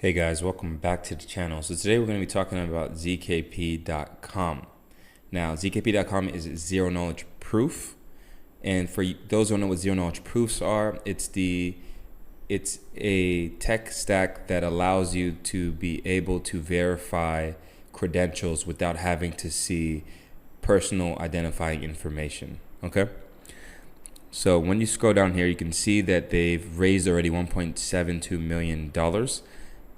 Hey guys, welcome back to the channel. So today we're going to be talking about ZKP.com. Now, ZKP.com is zero knowledge proof. And for those who don't know what zero knowledge proofs are, it's a tech stack that allows you to be able to verify credentials without having to see personal identifying information. Okay? So when you scroll down here, you can see that they've raised already $1.72 million.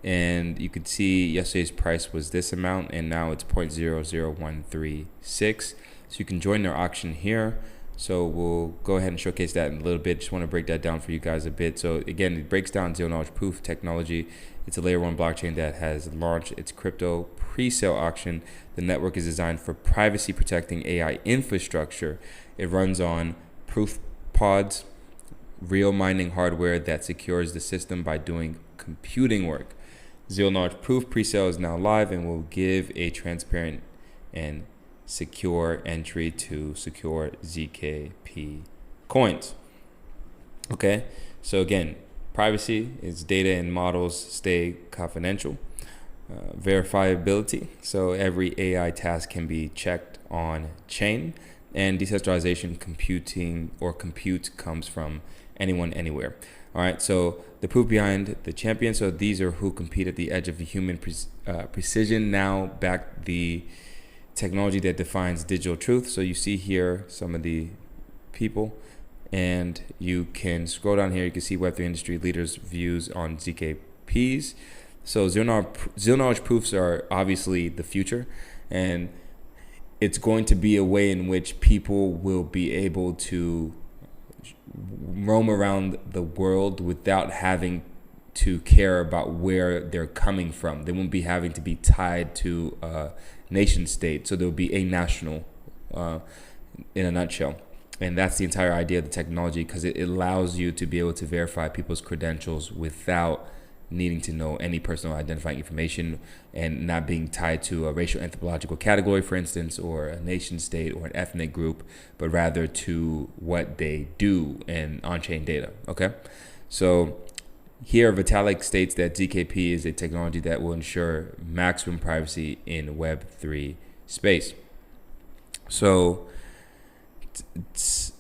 And you could see yesterday's price was this amount, and now it's 0.00136. So you can join their auction here. So we'll go ahead and showcase that in a little bit. Just want to break that down for you guys a bit. So again, it breaks down zero knowledge proof technology. It's a layer 1 blockchain that has launched its crypto pre-sale auction. The network is designed for privacy protecting AI infrastructure. It runs on proof pods, real mining hardware that secures the system by doing computing work. Zero knowledge proof pre-sale is now live and will give a transparent and secure entry to secure ZKP coins. Okay, so again, privacy is data and models stay confidential. Verifiability, so every AI task can be checked on chain, and decentralization computing or compute comes from anyone, anywhere. All right, so the proof behind the champion. So these are who compete at the edge of the human precision. Now back the technology that defines digital truth. So you see here some of the people, and you can scroll down here. You can see Web3 industry leaders' views on ZKPs. So zero knowledge proofs are obviously the future, and it's going to be a way in which people will be able to roam around the world without having to care about where they're coming from. They won't be having to be tied to a nation state. So there will be a national in a nutshell. And that's the entire idea of the technology, because it allows you to be able to verify people's credentials without needing to know any personal identifying information, and not being tied to a racial anthropological category, for instance, or a nation state or an ethnic group, but rather to what they do and on-chain data. Okay, so here Vitalik states that ZKP is a technology that will ensure maximum privacy in Web3 space. So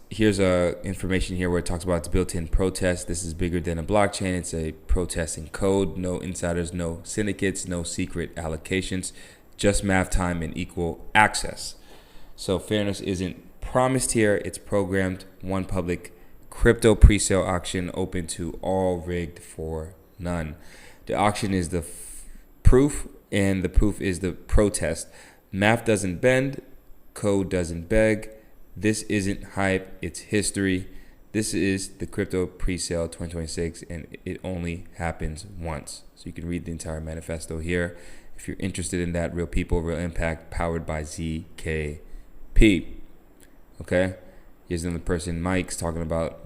here's information here where it talks about its built-in protest. This is bigger than a blockchain. It's a protest in code. No insiders, no syndicates, no secret allocations, just math time and equal access. So fairness isn't promised here. It's programmed. One public crypto pre-sale auction open to all, rigged for none. The auction is the proof, and the proof is the protest. Math doesn't bend. Code doesn't beg. This isn't hype, it's history. This is the crypto pre-sale 2026, and it only happens once. So you can read the entire manifesto here if you're interested in that. Real people, real impact, powered by ZKP. Okay, here's another person, Mike's talking about,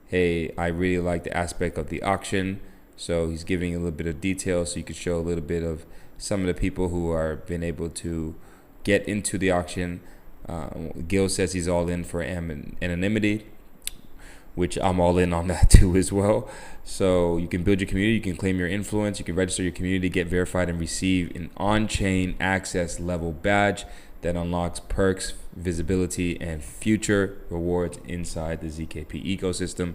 hey, I really like the aspect of the auction. So he's giving a little bit of detail so you can show a little bit of some of the people who are been able to get into the auction. Gil says he's all in for anonymity, which I'm all in on that too as well. So you can build your community, you can claim your influence, you can register your community, get verified, and receive an on-chain access level badge that unlocks perks, visibility, and future rewards inside the ZKP ecosystem.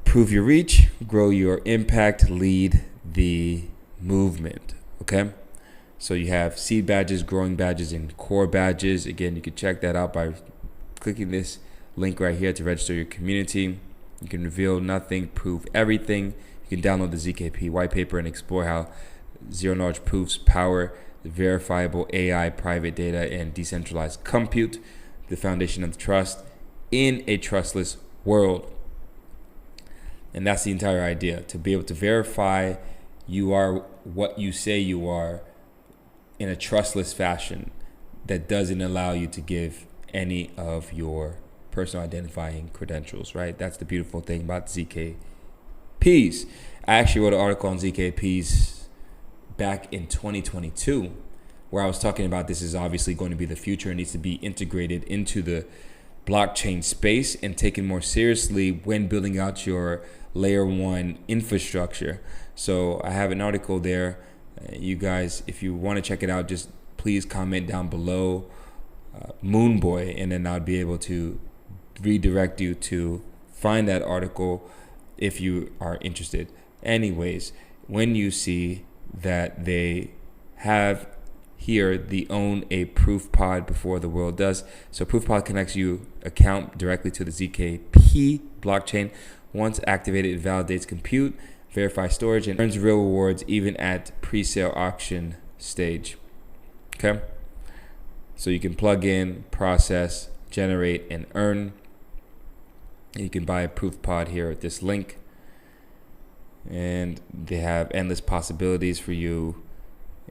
Prove your reach, grow your impact, lead the movement. Okay, so you have seed badges, growing badges, and core badges. Again, you can check that out by clicking this link right here to register your community. You can reveal nothing, prove everything. You can download the ZKP white paper and explore how zero knowledge proofs power verifiable AI, private data, and decentralized compute, the foundation of trust in a trustless world. And that's the entire idea, to be able to verify you are what you say you are in a trustless fashion that doesn't allow you to give any of your personal identifying credentials, right? That's the beautiful thing about ZKPs. I actually wrote an article on ZKPs back in 2022 where I was talking about this is obviously going to be the future. It needs to be integrated into the blockchain space and taken more seriously when building out your layer 1 infrastructure. So I have an article there. You guys, if you want to check it out, just please comment down below Moon Boy, and then I'll be able to redirect you to find that article if you are interested. Anyways, when you see that they have here, they own a proof pod before the world does. So proof pod connects you account directly to the ZKP blockchain. Once activated, it validates compute, verifies storage, and earns real rewards even at pre-sale auction stage. Okay, so you can plug in, process, generate, and earn. And you can buy a proof pod here at this link, and they have endless possibilities for you.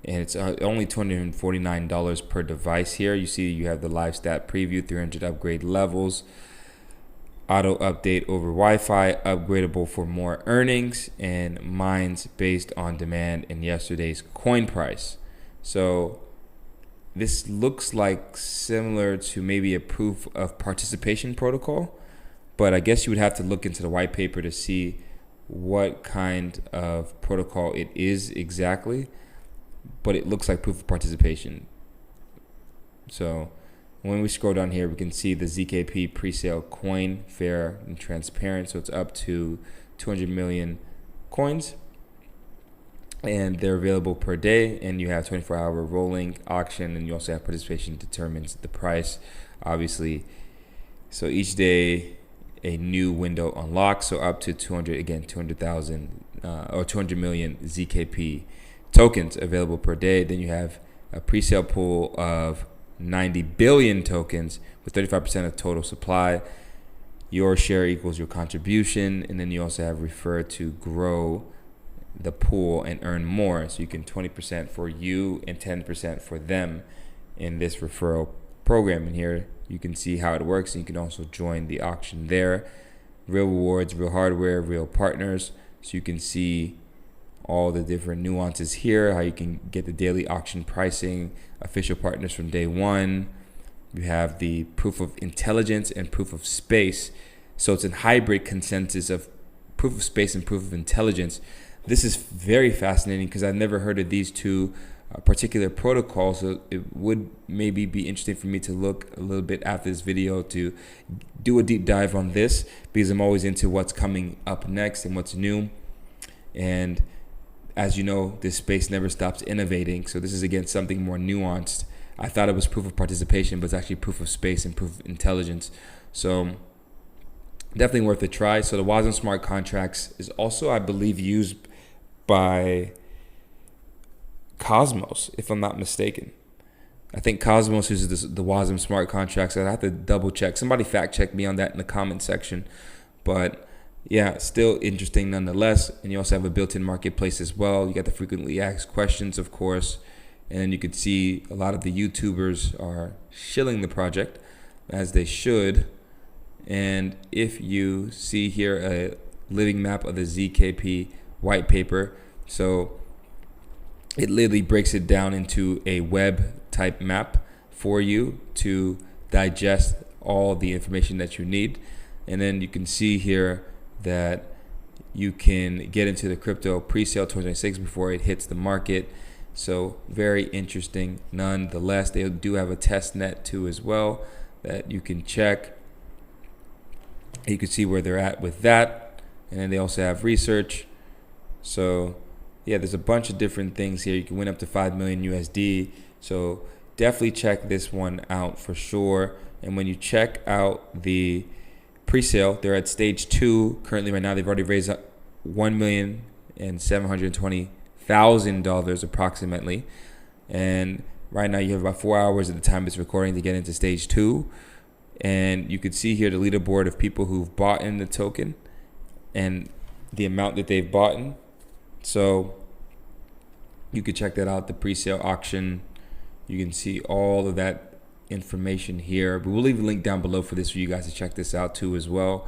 And it's only $249 per device here. You see you have the live stat preview, 300 upgrade levels, auto update over Wi-Fi, upgradable for more earnings, and mines based on demand in yesterday's coin price. So this looks like similar to maybe a proof of participation protocol, but I guess you would have to look into the white paper to see what kind of protocol it is exactly. But it looks like proof of participation. So when we scroll down here, we can see the ZKP pre-sale coin, fair and transparent. So it's up to 200 million coins, and they're available per day. And you have 24-hour rolling auction, and you also have participation determines the price, obviously. So each day a new window unlocks. So up to 200,000 or 200 million ZKP tokens available per day. Then you have a pre-sale pool of 90 billion tokens with 35% of total supply. Your share equals your contribution, and then you also have refer to grow the pool and earn more. So you can 20% for you and 10% for them in this referral program. And here you can see how it works, and you can also join the auction there. Real rewards, real hardware, real partners. So you can see all the different nuances here, how you can get the daily auction pricing, official partners from day one. You have the proof of intelligence and proof of space. So it's a hybrid consensus of proof of space and proof of intelligence. This is very fascinating because I've never heard of these two particular protocols. So it would maybe be interesting for me to look a little bit after this video to do a deep dive on this, because I'm always into what's coming up next and what's new. And as you know, this space never stops innovating. So this is, again, something more nuanced. I thought it was proof of participation, but it's actually proof of space and proof of intelligence. So definitely worth a try. So the WASM smart contracts is also, I believe, used by Cosmos, if I'm not mistaken. I think Cosmos uses the WASM smart contracts. I have to double check. Somebody fact check me on that in the comment section. But yeah, still interesting nonetheless. And you also have a built-in marketplace as well. You got the frequently asked questions, of course. And then you could see a lot of the YouTubers are shilling the project, as they should. And if you see here a living map of the ZKP white paper, so it literally breaks it down into a web type map for you to digest all the information that you need. And then you can see here that you can get into the crypto pre-sale 2026 before it hits the market. So very interesting nonetheless. They do have a test net too as well that you can check. You can see where they're at with that. And then they also have research. So yeah, there's a bunch of different things here. You can win up to 5 million USD. So definitely check this one out for sure. And when you check out the pre-sale, they're at stage 2 currently. Right now they've already raised $1,720,000 approximately, and right now you have about 4 hours at the time it's recording to get into stage 2. And you can see here the leaderboard of people who've bought in the token and the amount that they've bought in. So you can check that out, the pre-sale auction. You can see all of that information here, but we'll leave a link down below for this for you guys to check this out too as well.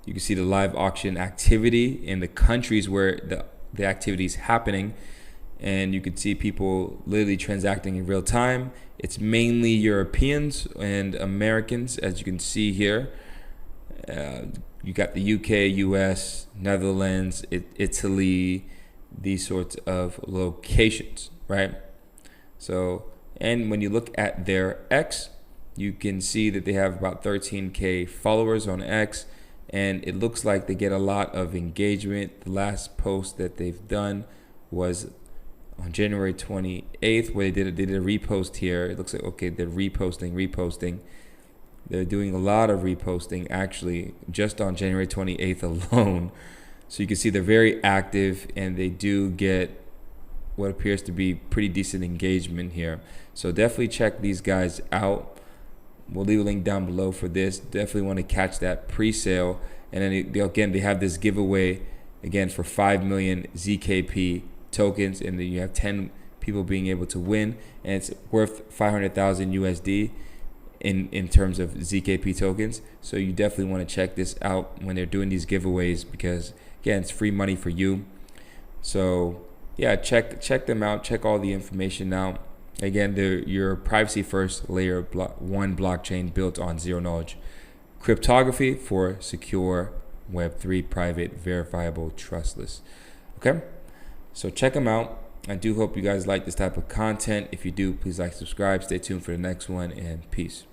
You can see the live auction activity in the countries where the activity is happening, and you can see people literally transacting in real time. It's mainly Europeans and Americans, as you can see here. You got the UK, US, Netherlands, Italy, these sorts of locations, right? So, and when you look at their X, you can see that they have about 13K followers on X, and it looks like they get a lot of engagement. The last post that they've done was on January 28th, where they did a repost here. It looks like, okay, they're reposting. They're doing a lot of reposting actually just on January 28th alone. So you can see they're very active, and they do get what appears to be pretty decent engagement here. So definitely check these guys out. We'll leave a link down below for this. Definitely want to catch that pre-sale. And then they have this giveaway again for 5 million ZKP tokens, and then you have 10 people being able to win, and it's worth 500,000 USD in terms of ZKP tokens. So you definitely want to check this out when they're doing these giveaways, because again, it's free money for you. So yeah, check them out. Check all the information out. Again, they're your privacy first layer 1 blockchain built on zero knowledge cryptography for secure Web3, private, verifiable, trustless. Okay, so check them out. I do hope you guys like this type of content. If you do, please like, subscribe, stay tuned for the next one, and peace.